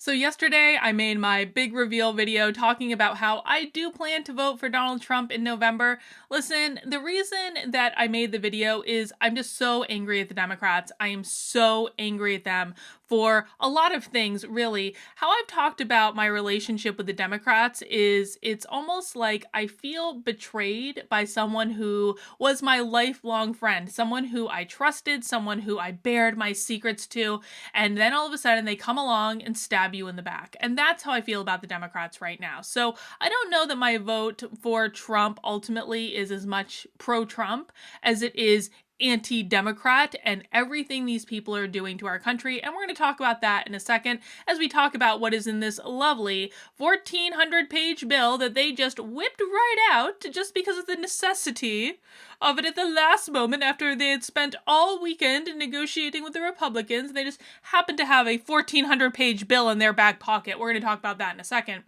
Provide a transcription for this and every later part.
So yesterday I made my big reveal video talking about how I do plan to vote for Donald Trump in November. Listen, the reason that I made the video is I'm just so angry at the Democrats. I am so angry at them for a lot of things, really. How I've talked about my relationship with the Democrats is it's almost like I feel betrayed by someone who was my lifelong friend, someone who I trusted, someone who I bared my secrets to, and then all of a sudden they come along and stab you in the back. And that's how I feel about the Democrats right now. So I don't know that my vote for Trump ultimately is as much pro-Trump as it is anti-Democrat and everything these people are doing to our country. And we're going to talk about that in a second as we talk about what is in this lovely 1,400-page bill that they just whipped right out just because of the necessity of it at the last moment after they had spent all weekend negotiating with the Republicans. They just happened to have a 1,400-page bill in their back pocket. We're going to talk about that in a second.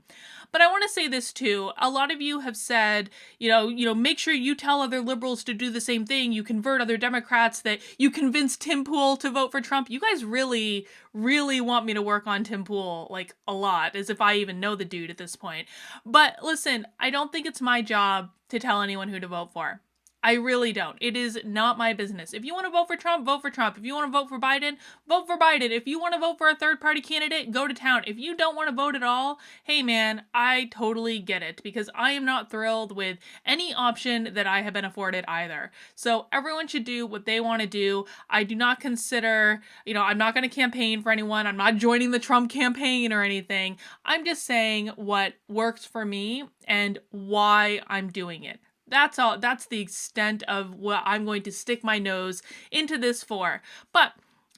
But I want to say this too. A lot of you have said, make sure you tell other liberals to do the same thing. You convert other Democrats, that you convince Tim Pool to vote for Trump. You guys really, really want me to work on Tim Pool, like a lot, as if I even know the dude at this point. But listen, I don't think it's my job to tell anyone who to vote for. I really don't. It is not my business. If you want to vote for Trump, vote for Trump. If you want to vote for Biden, vote for Biden. If you want to vote for a third-party candidate, go to town. If you don't want to vote at all, hey man, I totally get it, because I am not thrilled with any option that I have been afforded either. So everyone should do what they want to do. I do not consider, I'm not going to campaign for anyone. I'm not joining the Trump campaign or anything. I'm just saying what works for me and why I'm doing it. That's all. That's the extent of what I'm going to stick my nose into this for. But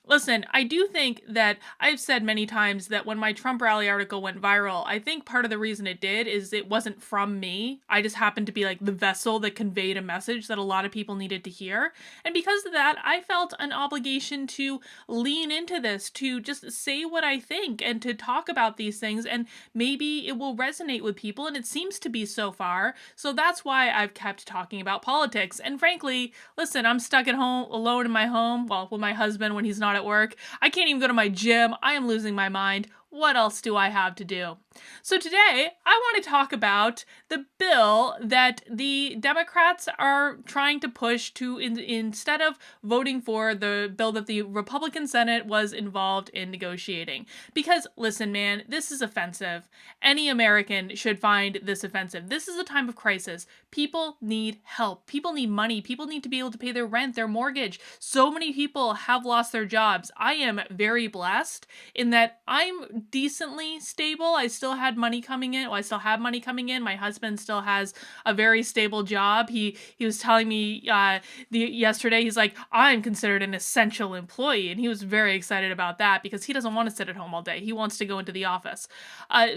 listen, I do think that I've said many times that when my Trump rally article went viral, I think part of the reason it did is it wasn't from me. I just happened to be like the vessel that conveyed a message that a lot of people needed to hear. And because of that, I felt an obligation to lean into this, to just say what I think and to talk about these things, and maybe it will resonate with people, and it seems to be so far. So that's why I've kept talking about politics. And frankly, listen, I'm stuck at home alone in my home, well, with my husband when he's not at work. I can't even go to my gym. I am losing my mind. What else do I have to do? So today, I want to talk about the bill that the Democrats are trying to push to, instead of voting for the bill that the Republican Senate was involved in negotiating. Because, listen, man, this is offensive. Any American should find this offensive. This is a time of crisis. People need help. People need money. People need to be able to pay their rent, their mortgage. So many people have lost their jobs. I am very blessed in that I'm decently stable. I still had money coming in. Well, I still have money coming in. My husband still has a very stable job. He was telling me yesterday, he's like, I'm considered an essential employee, and he was very excited about that because he doesn't want to sit at home all day. He wants to go into the office.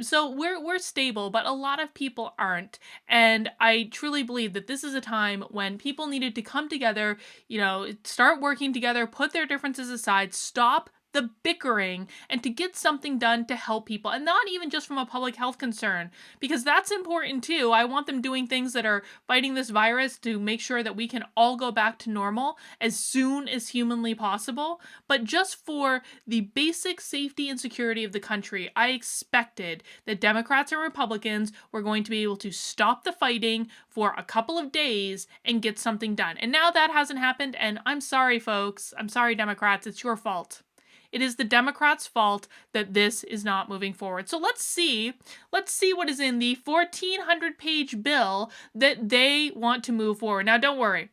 So we're stable, but a lot of people aren't. And I truly believe that this is a time when people needed to come together, start working together, put their differences aside, stop the bickering, and to get something done to help people. And not even just from a public health concern, because that's important too. I want them doing things that are fighting this virus to make sure that we can all go back to normal as soon as humanly possible. But just for the basic safety and security of the country, I expected that Democrats and Republicans were going to be able to stop the fighting for a couple of days and get something done. And now that hasn't happened, and I'm sorry, folks. I'm sorry, Democrats. It's your fault. It is the Democrats' fault that this is not moving forward. So let's see what is in the 1,400-page bill that they want to move forward. Now, don't worry.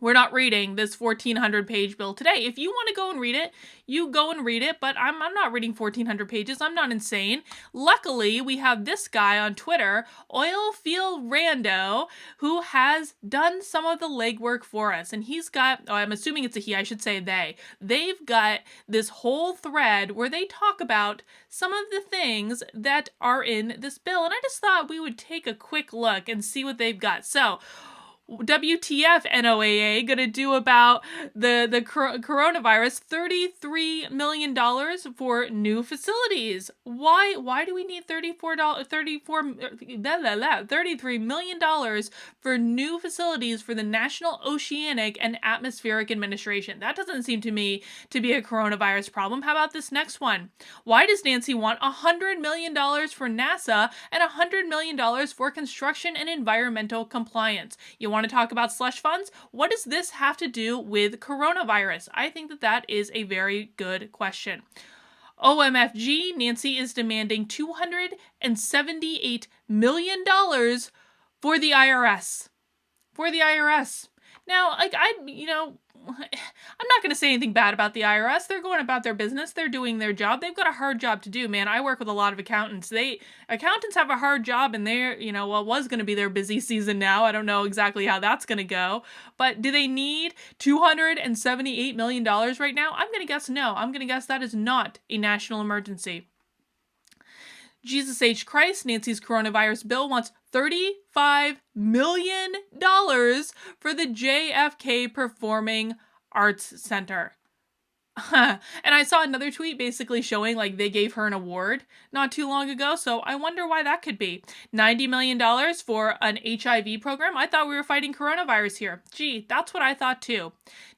We're not reading this 1,400-page bill today. If you want to go and read it, you go and read it, but I'm not reading 1,400 pages. I'm not insane. Luckily, we have this guy on Twitter, Oilfield Rando, who has done some of the legwork for us. And he's got, I'm assuming it's a he, I should say they. They've got this whole thread where they talk about some of the things that are in this bill. And I just thought we would take a quick look and see what they've got. So, WTF NOAA gonna do about the coronavirus? $33 million for new facilities. Why do we need $33 million for new facilities for the National Oceanic and Atmospheric Administration? That doesn't seem to me to be a coronavirus problem. How about this next one? Why does Nancy want $100 million for NASA and $100 million for construction and environmental compliance? You want to talk about slush funds? What does this have to do with coronavirus? I think that is a very good question. OMFG, Nancy is demanding $278 million for the IRS. For the IRS. Now, I'm not going to say anything bad about the IRS. They're going about their business. They're doing their job. They've got a hard job to do, man. I work with a lot of accountants. Accountants have a hard job, and they're, what was going to be their busy season now. I don't know exactly how that's going to go. But do they need $278 million right now? I'm going to guess no. I'm going to guess that is not a national emergency. Jesus H. Christ, Nancy's coronavirus bill wants $35 million for the JFK Performing Arts Center. And I saw another tweet basically showing like they gave her an award not too long ago, so I wonder why that could be. $90 million for an HIV program? I thought we were fighting coronavirus here. Gee, that's what I thought too.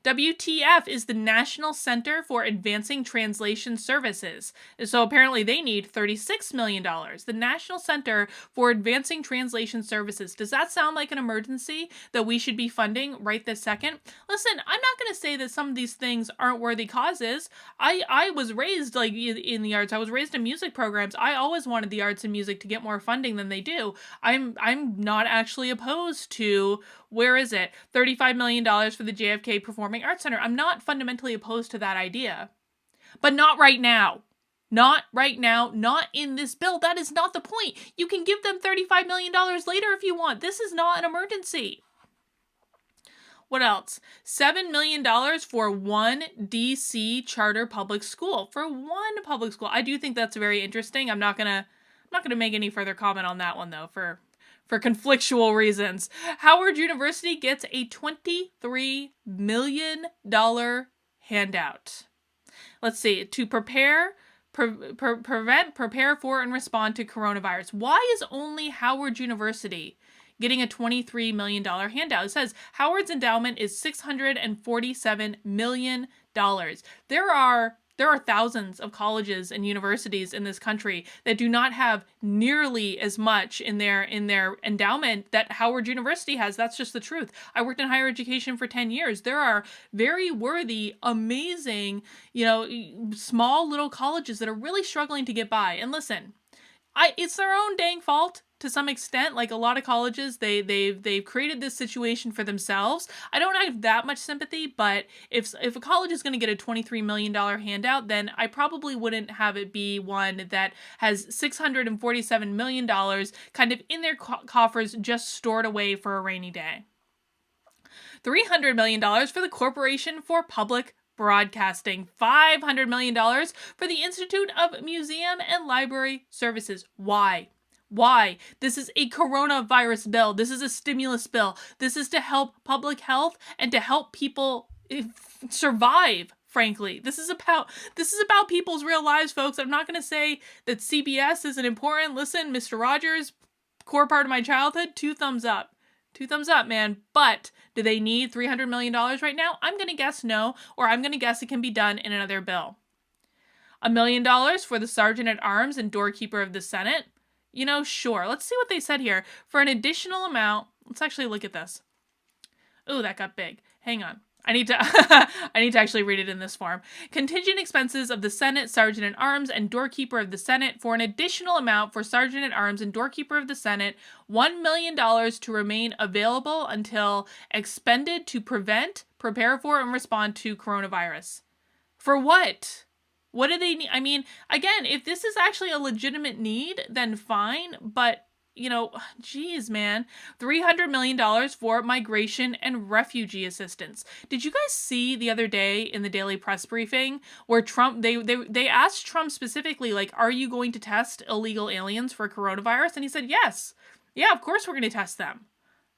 WTF is the National Center for Advancing Translation Services. So apparently they need $36 million. The National Center for Advancing Translation Services. Does that sound like an emergency that we should be funding right this second? Listen, I'm not going to say that some of these things aren't worthy causes. I was raised like in the arts. I was raised in music programs. I always wanted the arts and music to get more funding than they do. I'm not actually opposed to, where is it? $35 million for the JFK Performing Arts Center. I'm not fundamentally opposed to that idea. But not right now. Not right now. Not in this bill. That is not the point. You can give them $35 million later if you want. This is not an emergency. What else? $7 million for one DC charter public school. For one public school. I do think that's very interesting. I'm not gonna make any further comment on that one though, for conflictual reasons. Howard University gets a $23 million handout. Let's see. To prepare for, and respond to coronavirus. Why is only Howard University getting a $23 million handout? It says Howard's endowment is $647 million. There are thousands of colleges and universities in this country that do not have nearly as much in their endowment that Howard University has. That's just the truth. I worked in higher education for 10 years. There are very worthy, amazing, small little colleges that are really struggling to get by. And listen, it's their own dang fault. To some extent, like a lot of colleges, they've created this situation for themselves. I don't have that much sympathy, but if a college is going to get a $23 million handout, then I probably wouldn't have it be one that has $647 million kind of in their coffers just stored away for a rainy day. $300 million for the Corporation for Public Broadcasting. $500 million for the Institute of Museum and Library Services. Why? Why? This is a coronavirus bill. This is a stimulus bill. This is to help public health and to help people survive, frankly. This is about people's real lives, folks. I'm not going to say that CBS isn't important. Listen, Mr. Rogers, core part of my childhood, 2 thumbs up. 2 thumbs up, man. But do they need $300 million right now? I'm going to guess no, or I'm going to guess it can be done in another bill. $1 million for the Sergeant at Arms and Doorkeeper of the Senate. Sure. Let's see what they said here. For an additional amount, let's actually look at this. Ooh, that got big. Hang on. I need to actually read it in this form. Contingent expenses of the Senate, Sergeant at Arms, and Doorkeeper of the Senate for an additional amount for Sergeant at Arms and Doorkeeper of the Senate, $1 million to remain available until expended to prevent, prepare for, and respond to coronavirus. For what? What do they need? I mean, again, if this is actually a legitimate need, then fine. But, geez, man. $300 million for migration and refugee assistance. Did you guys see the other day in the daily press briefing where Trump, they asked Trump specifically, like, are you going to test illegal aliens for coronavirus? And he said, yes. Yeah, of course we're going to test them.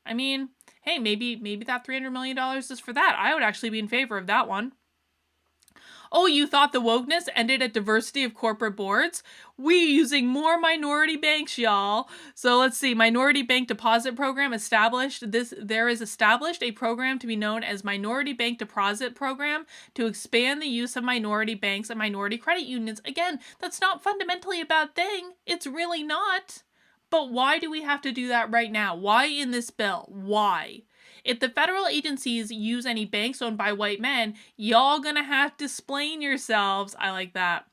I mean, hey, maybe that $300 million is for that. I would actually be in favor of that one. Oh, you thought the wokeness ended at diversity of corporate boards? We using more minority banks, y'all. So let's see. Minority Bank Deposit Program established. There is established a program to be known as Minority Bank Deposit Program to expand the use of minority banks and minority credit unions. Again, that's not fundamentally a bad thing. It's really not. But why do we have to do that right now? Why in this bill? Why? If the federal agencies use any banks owned by white men, y'all gonna have to explain yourselves. I like that.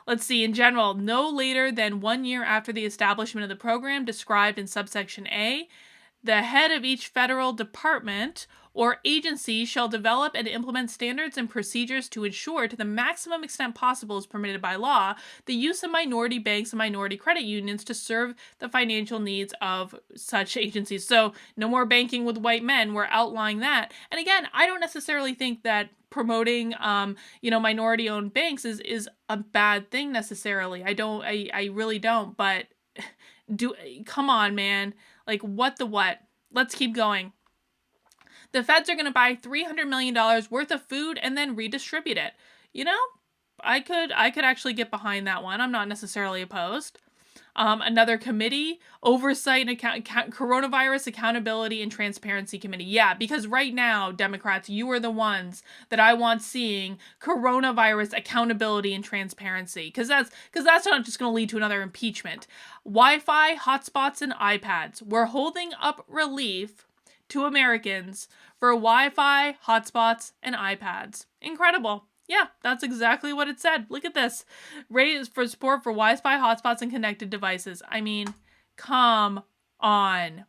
Let's see, in general, no later than 1 year after the establishment of the program described in subsection A, the head of each federal department or agency shall develop and implement standards and procedures to ensure, to the maximum extent possible as permitted by law, the use of minority banks and minority credit unions to serve the financial needs of such agencies. So no more banking with white men. We're outlining that. And again, I don't necessarily think that promoting minority-owned banks is a bad thing necessarily. I really don't. But come on, man. Like, what the what? Let's keep going. The feds are going to buy $300 million worth of food and then redistribute it. You know, I could actually get behind that one. I'm not necessarily opposed. Another committee, Oversight and Coronavirus Accountability and Transparency Committee. Yeah, because right now, Democrats, you are the ones that I want seeing coronavirus accountability and transparency. Because that's not just going to lead to another impeachment. Wi-Fi, hotspots, and iPads. We're holding up relief to Americans for Wi-Fi, hotspots, and iPads. Incredible. Yeah, that's exactly what it said. Look at this. Raise for support for Wi-Fi, hotspots, and connected devices. I mean, come on.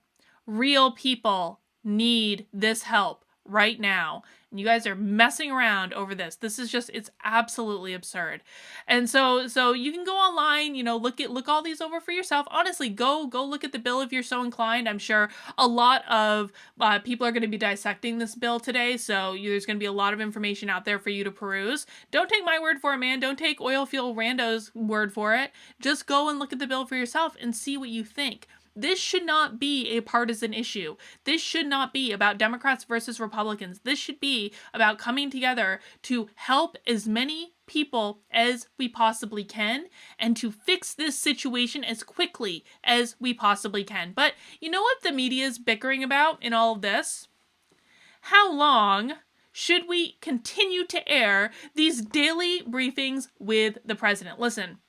Real people need this help right now. And you guys are messing around over this. This is just, it's absolutely absurd. And so you can go online, look all these over for yourself. Honestly, go look at the bill if you're so inclined. I'm sure a lot of people are going to be dissecting this bill today. So there's going to be a lot of information out there for you to peruse. Don't take my word for it, man. Don't take Oil Field Rando's word for it. Just go and look at the bill for yourself and see what you think. This should not be a partisan issue. This should not be about Democrats versus Republicans. This should be about coming together to help as many people as we possibly can and to fix this situation as quickly as we possibly can. But you know what the media is bickering about in all of this? How long should we continue to air these daily briefings with the president? Listen,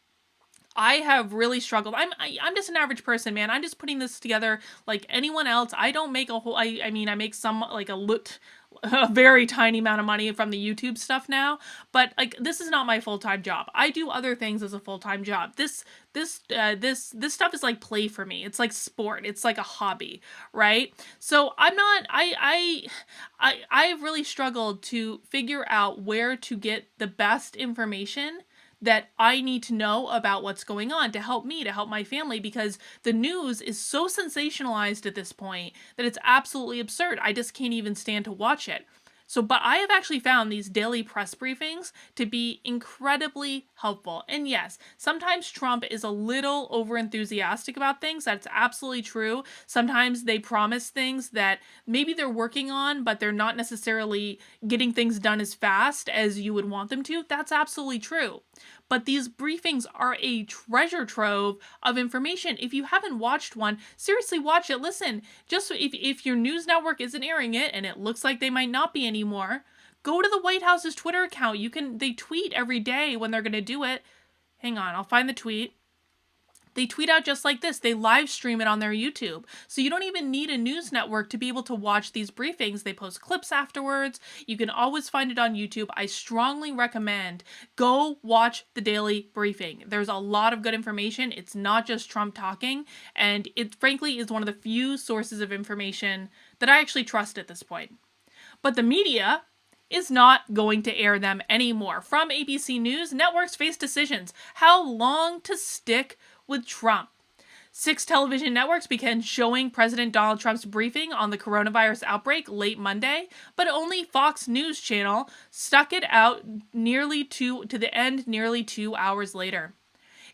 I have really struggled. I'm just an average person, man. I'm just putting this together like anyone else. I don't make a whole, I make some, like a very tiny amount of money from the YouTube stuff now, but like this is not my full-time job. I do other things as a full-time job. This stuff is like play for me. It's like sport. It's like a hobby, right? So I've really struggled to figure out where to get the best information that I need to know about what's going on to help me, to help my family, because the news is so sensationalized at this point that it's absolutely absurd. I just can't even stand to watch it. But I have actually found these daily press briefings to be incredibly helpful. And yes, sometimes Trump is a little overenthusiastic about things. That's absolutely true. Sometimes they promise things that maybe they're working on, but they're not necessarily getting things done as fast as you would want them to. That's absolutely true. But these briefings are a treasure trove of information. If you haven't watched one, seriously watch it. Listen, just if your news network isn't airing it, and it looks like they might not be anymore, go to the White House's Twitter account. They tweet every day when they're going to do it. Hang on, I'll find the tweet. They tweet out just like this. They live stream it on their YouTube. So you don't even need a news network to be able to watch these briefings. They post clips afterwards. You can always find it on YouTube. I strongly recommend go watch the daily briefing. There's a lot of good information. It's not just Trump talking. And it frankly is one of the few sources of information that I actually trust at this point. But the media is not going to air them anymore. From ABC News, networks face decisions. How long to stick with Trump? 6 television networks began showing President Donald Trump's briefing on the coronavirus outbreak late Monday, but only Fox News Channel stuck it out nearly to the end nearly 2 hours later.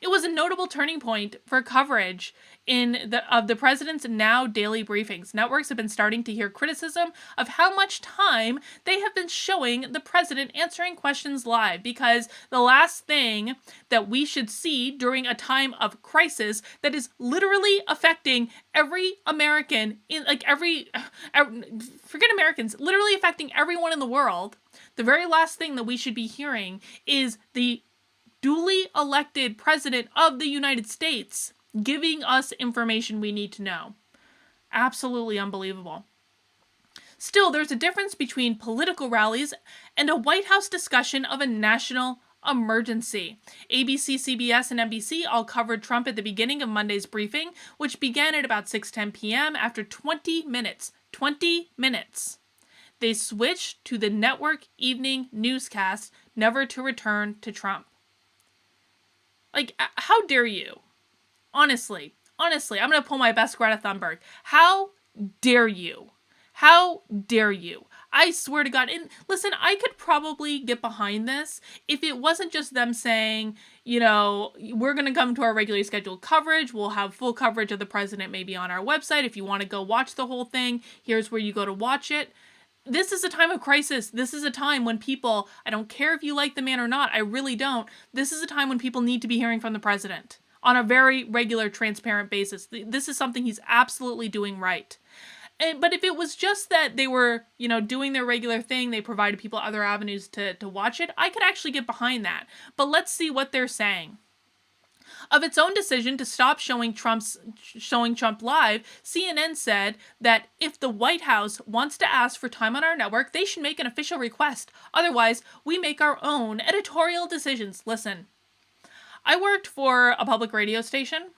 It was a notable turning point for coverage of the president's now daily briefings. Networks have been starting to hear criticism of how much time they have been showing the president answering questions live, because the last thing that we should see during a time of crisis that is literally affecting every American in forget Americans, literally affecting everyone in the world. The very last thing that we should be hearing is the duly elected president of the United States giving us information we need to know. Absolutely unbelievable. Still, there's a difference between political rallies and a White House discussion of a national emergency. ABC, CBS, and NBC all covered Trump at the beginning of Monday's briefing, which began at about 6:10 p.m. After 20 minutes. 20 minutes. They switched to the network evening newscast, never to return to Trump. Like, how dare you? Honestly, I'm going to pull my best Greta Thunberg. How dare you? How dare you? I swear to God. And listen, I could probably get behind this if it wasn't just them saying, you know, we're going to come to our regularly scheduled coverage. We'll have full coverage of the president maybe on our website. If you want to go watch the whole thing, here's where you go to watch it. This is a time of crisis. This is a time when people, I don't care if you like the man or not, I really don't. This is a time when people need to be hearing from the president on a very regular, transparent basis. This is something he's absolutely doing right. But if it was just that they were, you know, doing their regular thing, they provided people other avenues to watch it, I could actually get behind that. But let's see what they're saying. Of its own decision to stop showing Trump live, CNN said that if the White House wants to ask for time on our network, they should make an official request. Otherwise, we make our own editorial decisions. Listen, I worked for a public radio station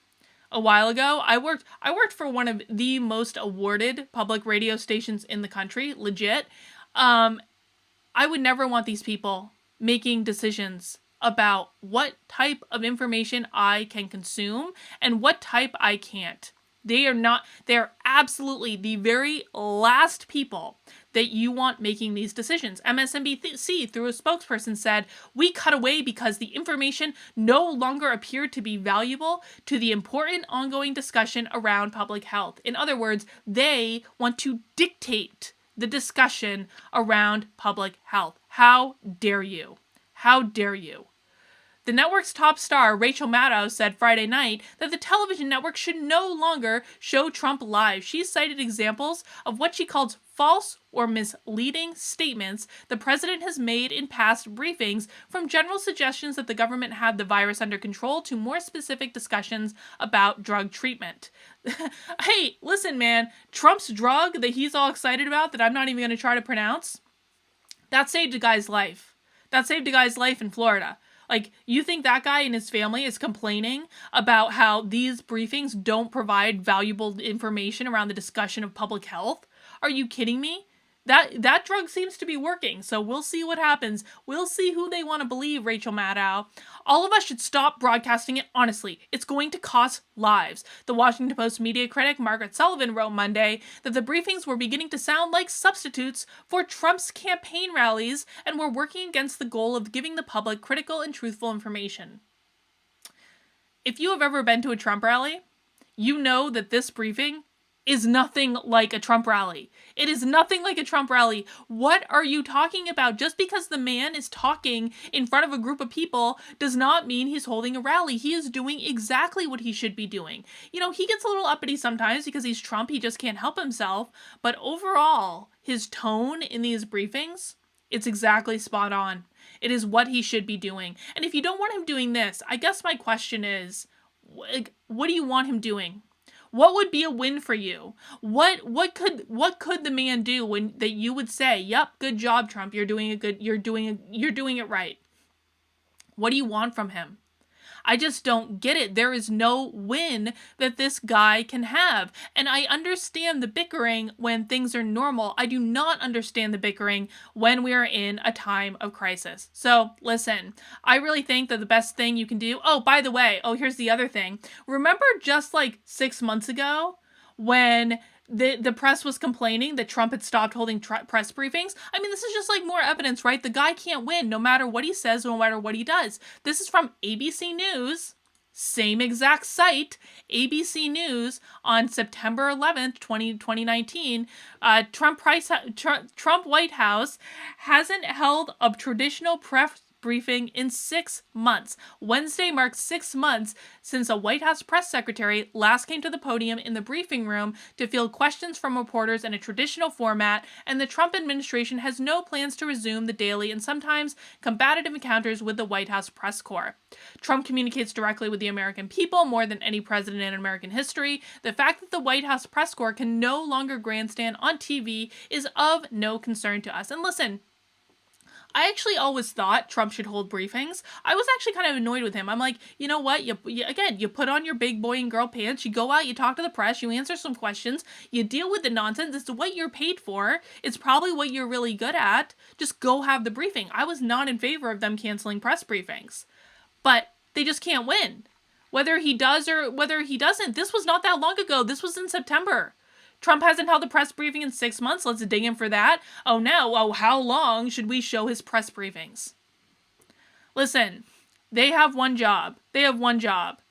a while ago. I worked for one of the most awarded public radio stations in the country, legit. I would never want these people making decisions about what type of information I can consume and what type I can't. They're absolutely the very last people that you want making these decisions. MSNBC, through a spokesperson, said, "We cut away because the information no longer appeared to be valuable to the important ongoing discussion around public health." In other words, they want to dictate the discussion around public health. How dare you? How dare you? The network's top star, Rachel Maddow, said Friday night that the television network should no longer show Trump live. She cited examples of what she called false or misleading statements the president has made in past briefings, from general suggestions that the government had the virus under control to more specific discussions about drug treatment. Hey, listen, man, Trump's drug that he's all excited about that I'm not even going to try to pronounce, that saved a guy's life. That saved a guy's life in Florida. Like, you think that guy and his family is complaining about how these briefings don't provide valuable information around the discussion of public health? Are you kidding me? That drug seems to be working, so we'll see what happens. We'll see who they want to believe, Rachel Maddow. All of us should stop broadcasting it, honestly. It's going to cost lives. The Washington Post media critic Margaret Sullivan wrote Monday that the briefings were beginning to sound like substitutes for Trump's campaign rallies and were working against the goal of giving the public critical and truthful information. If you have ever been to a Trump rally, you know that this briefing is nothing like a Trump rally. It is nothing like a Trump rally. What are you talking about? Just because the man is talking in front of a group of people does not mean he's holding a rally. He is doing exactly what he should be doing. You know, he gets a little uppity sometimes because he's Trump. He just can't help himself. But overall, his tone in these briefings, it's exactly spot on. It is what he should be doing. And if you don't want him doing this, I guess my question is, what do you want him doing? What would be a win for you? What could the man do that you would say, "Yep, good job, Trump. You're doing it right." What do you want from him? I just don't get it. There is no win that this guy can have. And I understand the bickering when things are normal. I do not understand the bickering when we are in a time of crisis. So listen, I really think that the best thing you can do, oh, by the way, here's the other thing. Remember just like 6 months ago when the press was complaining that Trump had stopped holding press briefings? I mean, this is just like more evidence, right? The guy can't win no matter what he says, no matter what he does. This is from ABC News. Same exact site, ABC News, on September 11th, 2019, Trump White House hasn't held a traditional press briefing in 6 months. Wednesday marks 6 months since a White House press secretary last came to the podium in the briefing room to field questions from reporters in a traditional format, and the Trump administration has no plans to resume the daily and sometimes combative encounters with the White House press corps. Trump communicates directly with the American people more than any president in American history. The fact that the White House press corps can no longer grandstand on TV is of no concern to us. And listen, I actually always thought Trump should hold briefings. I was actually kind of annoyed with him. I'm like, you know what? You put on your big boy and girl pants, you go out, you talk to the press, you answer some questions, you deal with the nonsense. It's what you're paid for. It's probably what you're really good at. Just go have the briefing. I was not in favor of them canceling press briefings. But they just can't win. Whether he does or whether he doesn't, this was not that long ago. This was in September. Trump hasn't held a press briefing in 6 months. Let's dig in for that. Oh, no. Oh, how long should we show his press briefings? Listen, they have one job. They have one job.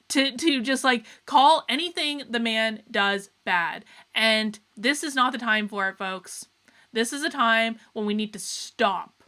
To just call anything the man does bad. And this is not the time for it, folks. This is a time when we need to stop.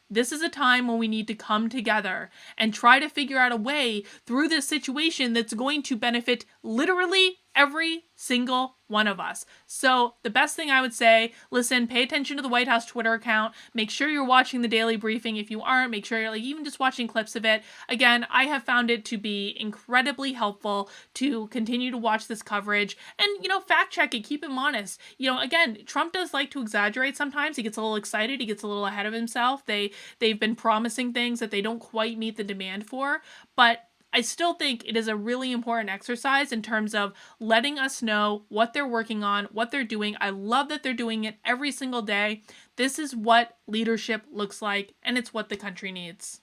This is a time when we need to come together and try to figure out a way through this situation that's going to benefit literally every single one of us. So the best thing I would say, listen, pay attention to the White House Twitter account. Make sure you're watching the daily briefing. If you aren't, make sure you're even just watching clips of it. Again, I have found it to be incredibly helpful to continue to watch this coverage and, fact check it, keep him honest. Again, Trump does like to exaggerate sometimes. He gets a little excited. He gets a little ahead of himself. They've been promising things that they don't quite meet the demand for, but I still think it is a really important exercise in terms of letting us know what they're working on, what they're doing. I love that they're doing it every single day. This is what leadership looks like, and it's what the country needs.